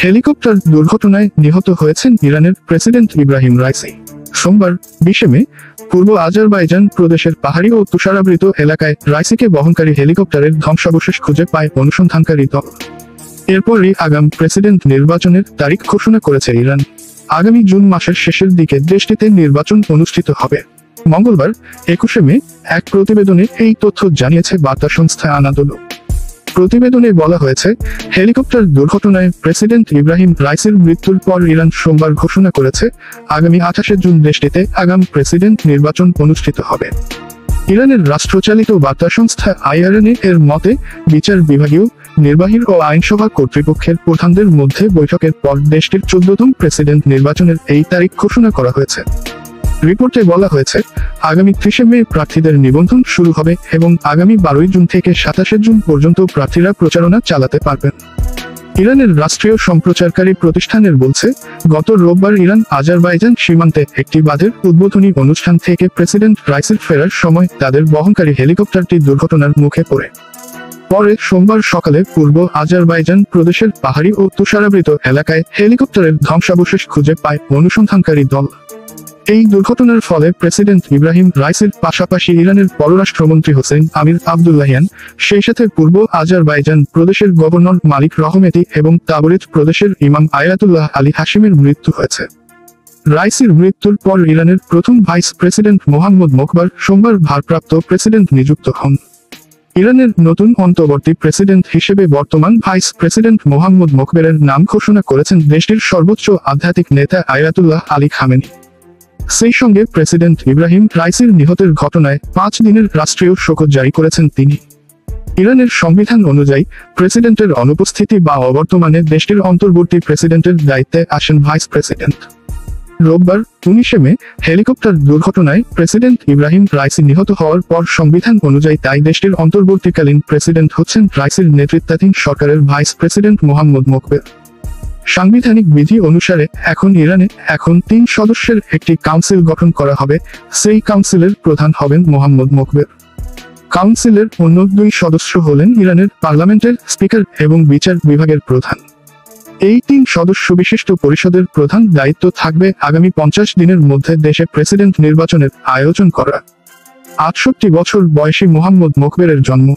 Helicopter দুর্ঘটনায় নিহত হয়েছেন ইরানের প্রেসিডেন্ট ইব্রাহিম রাইসি। সোমবার 20 মে পূর্ব আজারবাইজান প্রদেশের পাহাড়ি ও তুষারাবৃত এলাকায় রাইসিকে বহনকারী হেলিকপ্টারের ধ্বংসাবশেষ খুঁজে পায় অনুসন্ধানকারী দল। এরপরই আগাম প্রেসিডেন্ট নির্বাচনের তারিখ ঘোষণা করেছে ইরান। আগামী জুন মাসের শেষের দিকে দেশটিতে নির্বাচন অনুষ্ঠিত হবে। মঙ্গলবার 21 মে এক প্রতিবেদনে এই তথ্য জানিয়েছে বার্তা সংস্থা আনাদোলু। প্রতিবেদনে বলা হয়েছে, হেলিকপ্টার দুর্ঘটনায় প্রেসিডেন্ট ইব্রাহিম রাইসির মৃত্যুর পর ইরান সোমবার ঘোষণা করেছে আগামী 28 জুন দেশটিতে আগাম প্রেসিডেন্ট নির্বাচন অনুষ্ঠিত হবে। ইরানের রাষ্ট্রচালিত বার্তা সংস্থা IRNA এর মতে, বিচার বিভাগীয়, নির্বাহী ও আইনসভা কর্তৃপক্ষের প্রধানদের মধ্যে বৈঠকের পর দেশটির 14তম প্রেসিডেন্ট নির্বাচনের এই তারিখ ঘোষণা করা হয়েছে। রিপোর্টে বলা হয়েছে, আগামী 30 মে প্রার্থীদের নিবন্ধন শুরু হবে এবং আগামী 12 জুন থেকে 27 জুন পর্যন্ত প্রার্থীরা প্রচারণা চালাতে পারবেন। ইরানের রাষ্ট্রীয় সম্প্রচারকারী প্রতিষ্ঠানের বলছে, গত রোববার ইরান আজারবাইজান সীমান্তে একটি বাঁধের উদ্বোধনী অনুষ্ঠান থেকে প্রেসিডেন্ট রাইসির ফেরার সময় তাদের বহনকারী হেলিকপ্টারটি দুর্ঘটনার মুখে পড়ে। পরে সোমবার সকালে পূর্ব আজারবাইজান প্রদেশের পাহাড়ি ও তুষারাবৃত এলাকায় হেলিকপ্টারের ধ্বংসাবশেষ খুঁজে পায় অনুসন্ধানকারী দল। এই দুর্ঘটনার ফলে প্রেসিডেন্ট ইব্রাহিম রাইসির পাশাপাশি ইরানের পররাষ্ট্রমন্ত্রী হোসেন আমির আবদুল্লাহিয়ান, সেই সাথে পূর্ব আজারবাইজান প্রদেশের গভর্নর মালিক রহমেতি এবং তাবরিজ প্রদেশের ইমাম আয়াতুল্লাহ আলী হাশিমের মৃত্যু হয়েছে। রাইসির মৃত্যুর পর ইরানের প্রথম ভাইস প্রেসিডেন্ট মোহাম্মদ মোকবার সোমবার ভারপ্রাপ্ত প্রেসিডেন্ট নিযুক্ত হন। ইরানের নতুন অন্তর্বর্তী প্রেসিডেন্ট হিসেবে বর্তমান ভাইস প্রেসিডেন্ট মোহাম্মদ মোকবেরের নাম ঘোষণা করেছেন দেশটির সর্বোচ্চ আধ্যাত্মিক নেতা আয়াতুল্লাহ আলী খামেনি। সেই সঙ্গে প্রেসিডেন্ট ইব্রাহিম রাইসির নিহতের ঘটনায় 5 দিনের রাষ্ট্রীয় শোক জারি করেছেন তিনি। ইরানের সংবিধান অনুযায়ী প্রেসিডেন্টের অনুপস্থিতি বা অবর্তমানে দেশটির অন্তর্বর্তী প্রেসিডেন্টের দায়িত্বে আসেন ভাইস প্রেসিডেন্ট। রোববার 19 মে হেলিকপ্টার দুর্ঘটনায় প্রেসিডেন্ট ইব্রাহিম রাইসি নিহত হওয়ার পর সংবিধান অনুযায়ী তাই দেশটির অন্তর্বর্তীকালীন প্রেসিডেন্ট হচ্ছেন রাইসির নেতৃত্বাধীন সরকারের ভাইস প্রেসিডেন্ট মোহাম্মদ মোকবের। সাংবিধানিক বিধি অনুসারে এখন ইরানে 3 সদস্যের একটি কাউন্সিল গঠন করা হবে। সেই কাউন্সিলের প্রধান হবেন মোহাম্মদ মোকবের। কাউন্সিলের অন্য 2 সদস্য হলেন ইরানের পার্লামেন্টের স্পিকার এবং বিচার বিভাগের প্রধান। এই 3 সদস্য বিশিষ্ট পরিষদের প্রধান দায়িত্ব থাকবে আগামী 50 দিনের মধ্যে দেশে প্রেসিডেন্ট নির্বাচনের আয়োজন করা। 68 বছর বয়সী মোহাম্মদ মোকবেরের জন্ম